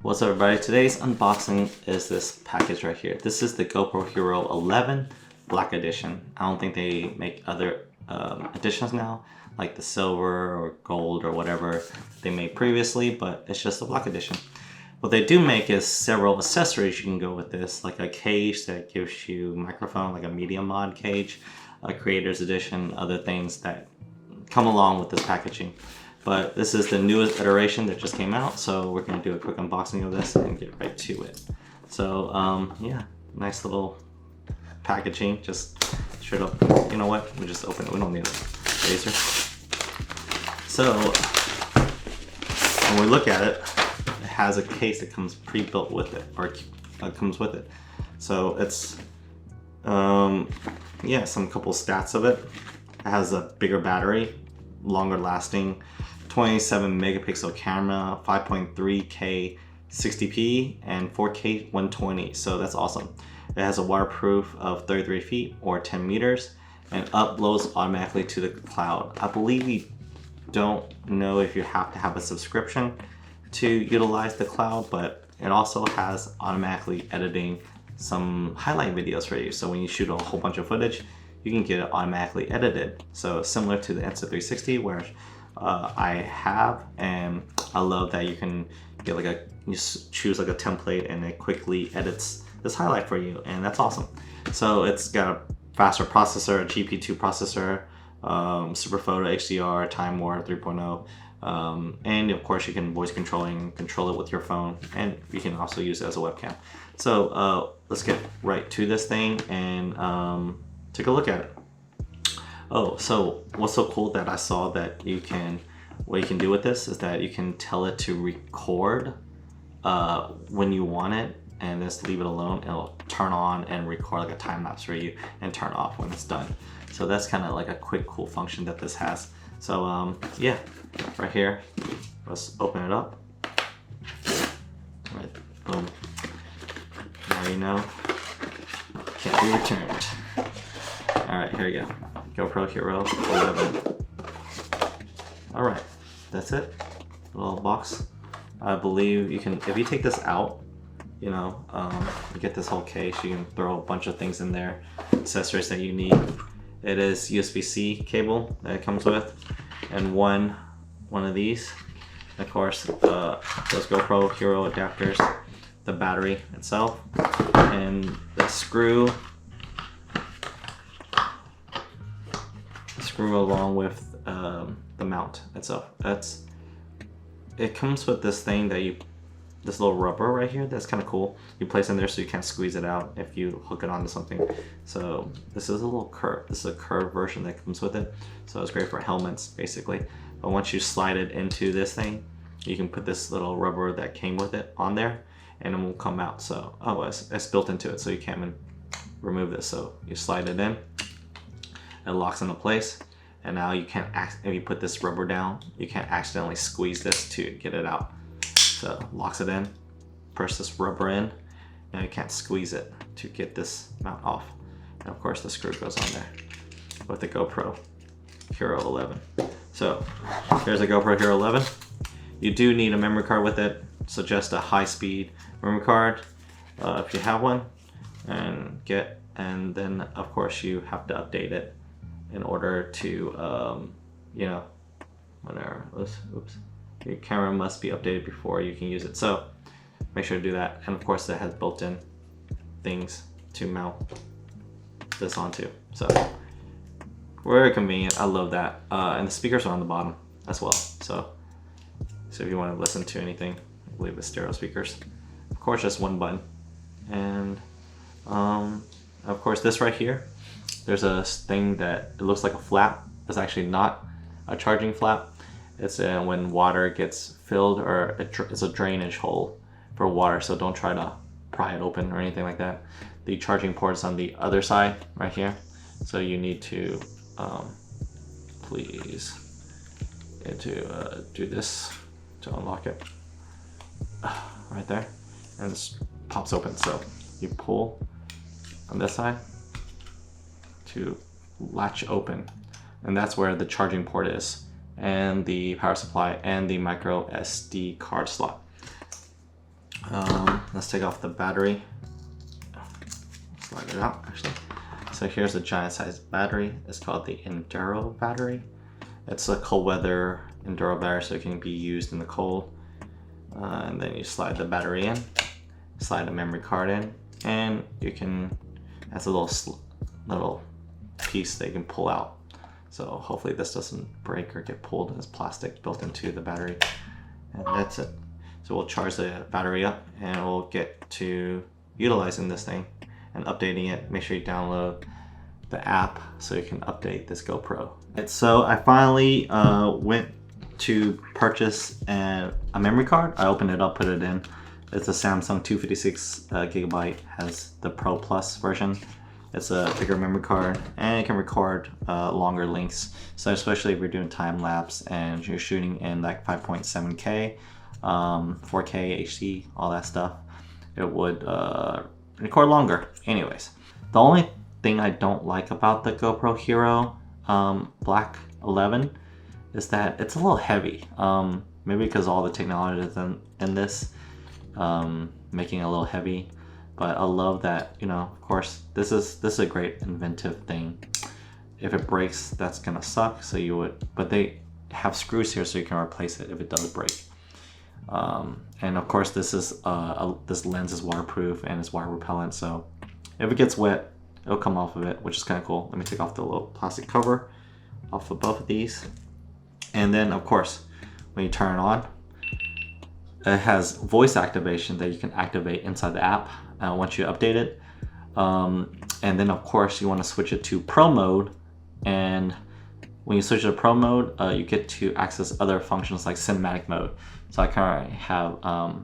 What's up everybody, today's unboxing is this package right here. This is the GoPro Hero 11 Black Edition. I don't think they make other editions now, like the silver or gold or whatever they made previously, but it's just a Black Edition. What they do make is several accessories you can go with this, like a cage that gives you microphone, like a media mod cage, a creator's edition, other things that come along with this packaging. But this is the newest iteration that just came out, so we're going to do a quick unboxing of this and get right to it. So yeah, nice little packaging, just straight up. You know what, we just open it, we don't need a razor. So when we look at it, it has a case that comes pre-built with it, or comes with it. So it's yeah, some couple stats of it. It has a bigger battery, longer lasting, 27 megapixel camera, 5.3K 60p, and 4K 120. So that's awesome. It has a waterproof of 33 feet or 10 meters and uploads automatically to the cloud. I believe you don't know if you have to have a subscription to utilize the cloud, but it also has automatically editing some highlight videos for you. So when you shoot a whole bunch of footage, you can get it automatically edited. So similar to the Insta360, where I have, and I love that you can get like you choose like a template and it quickly edits this highlight for you, and that's awesome. So it's got a faster processor, a GP2 processor, Super Photo HDR, Time Warp 3.0, and of course you can voice control it with your phone, and you can also use it as a webcam. So let's get right to this thing and take a look at it. Oh, so what's so cool that I saw that what you can do with this is that you can tell it to record when you want it, and just leave it alone. It'll turn on and record like a time lapse for you and turn off when it's done. So that's kind of like a quick, cool function that this has. So yeah, right here, let's open it up. Right, boom. Now you know, can't be returned. All right, here we go. GoPro Hero 11. All right, that's it. Little box. I believe you can, if you take this out, you know, you get this whole case. You can throw a bunch of things in there, accessories that you need. It is USB-C cable that it comes with, and one of these. Of course, those GoPro Hero adapters, the battery itself, and the screw along with the mount itself. It comes with this thing that this little rubber right here that's kind of cool. You place in there so you can't squeeze it out if you hook it onto something. So this is a little curved. This is a curved version that comes with it. So it's great for helmets basically. But once you slide it into this thing, you can put this little rubber that came with it on there, and it will come out. So it's built into it, so you can't even remove this. So you slide it in, it locks into place, and now you can't, if you put this rubber down, you can't accidentally squeeze this to get it out. So locks it in, press this rubber in, now you can't squeeze it to get this mount off. And of course the screw goes on there with the GoPro Hero 11. So here's a GoPro Hero 11. You do need a memory card with it, so just a high-speed memory card if you have one, and then of course you have to update it in order to, you know, oops, your camera must be updated before you can use it. So make sure to do that. And of course it has built-in things to mount this onto. So very convenient. I love that. And the speakers are on the bottom as well. So if you want to listen to anything, I believe the stereo speakers. Of course, just one button. And of course this right here, there's a thing that it looks like a flap. It's actually not a charging flap. It's when water gets filled, or it's a drainage hole for water, so don't try to pry it open or anything like that. The charging port is on the other side right here, so you need to please do this to unlock it right there, and this pops open. So you pull on this side to latch open, and that's where the charging port is, and the power supply and the micro SD card slot. Let's take off the battery. Slide it out actually. So here's a giant sized battery. It's called the Enduro battery. It's a cold weather Enduro battery, so it can be used in the cold. And then you slide the battery in, slide the memory card in, and you can, has a little piece that you can pull out. So hopefully this doesn't break or get pulled. There's plastic built into the battery, and that's it. So we'll charge the battery up and we'll get to utilizing this thing and updating it. Make sure you download the app so you can update this GoPro. And so I finally went to purchase a memory card. I opened it up, put it in. It's a Samsung 256 gigabyte, has the Pro Plus version. It's a bigger memory card and it can record longer lengths. So especially if you're doing time lapse and you're shooting in like 5.7K, 4K, HD, all that stuff, it would record longer. Anyways, the only thing I don't like about the GoPro Hero Black 11 is that it's a little heavy. Maybe because all the technology is in this, making it a little heavy. But I love that, you know, of course, this is a great inventive thing. If it breaks, that's gonna suck. So you would, but they have screws here so you can replace it if it does break. And of course, this lens is waterproof and it's water repellent. So if it gets wet, it'll come off of it, which is kind of cool. Let me take off the little plastic cover off of both of these. And then of course, when you turn it on, it has voice activation that you can activate inside the app once you update it. And then of course you want to switch it to Pro mode. And when you switch to Pro mode, you get to access other functions like cinematic mode. So I currently have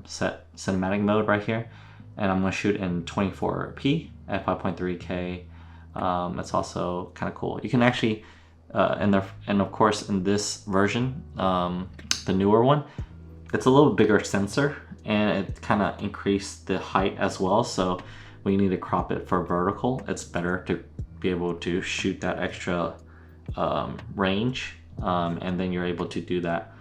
set cinematic mode right here. And I'm going to shoot in 24p at 5.3K. It's also kind of cool. You can actually, and of course in this version, the newer one, it's a little bigger sensor and it kind of increased the height as well. So when you need to crop it for vertical, it's better to be able to shoot that extra range. And then you're able to do that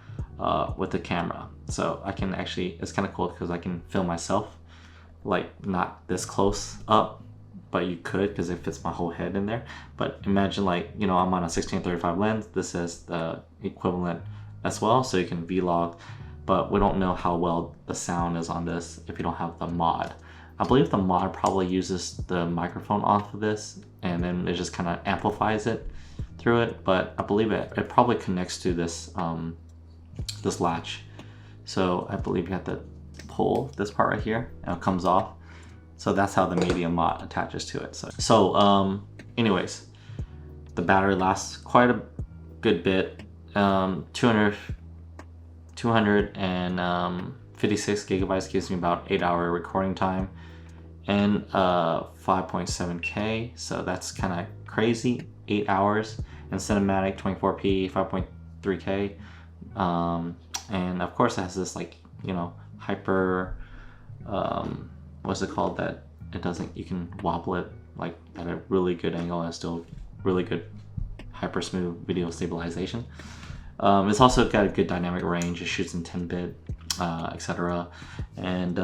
with the camera. So I can actually, it's kind of cool because I can film myself, like not this close up, but you could because it fits my whole head in there. But imagine like, you know, I'm on a 16-35 lens. This is the equivalent as well. So you can vlog. But we don't know how well the sound is on this if you don't have the mod. I believe the mod probably uses the microphone off of this and then it just kind of amplifies it through it. But I believe it probably connects to this this latch. So I believe you have to pull this part right here and it comes off. So that's how the media mod attaches to it. So anyways, the battery lasts quite a good bit. 256 gigabytes gives me about 8-hour recording time and 5.7K, so that's kind of crazy. 8 hours and cinematic 24p 5.3K, and of course it has this, like, you know, hyper what's it called, that it doesn't, you can wobble it like at a really good angle and still really good hyper smooth video stabilization. It's also got a good dynamic range. It shoots in 10-bit, etc. And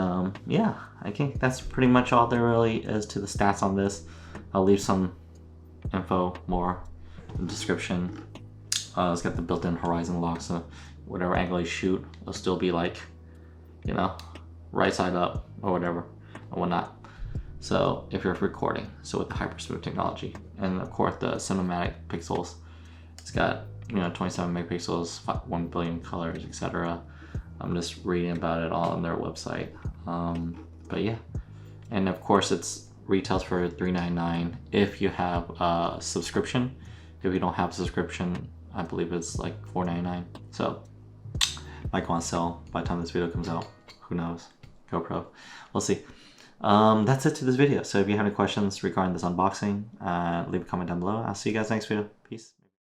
yeah, I think that's pretty much all there really is to the stats on this. I'll leave some info more in the description. It's got the built-in horizon lock, so whatever angle you shoot, it'll still be like, you know, right side up or whatever or whatnot. So if you're recording, so with the hyper smooth technology, and of course the cinematic pixels, it's got, you know, 27 megapixels, 1 billion colors, etc. I'm just reading about it all on their website. But yeah, and of course it's retails for $399 if you have a subscription. If you don't have a subscription, I believe it's like $499. So might go on sale by the time this video comes out. Who knows? GoPro, we'll see. That's it to this video. So if you have any questions regarding this unboxing, leave a comment down below. I'll see you guys next video. Peace.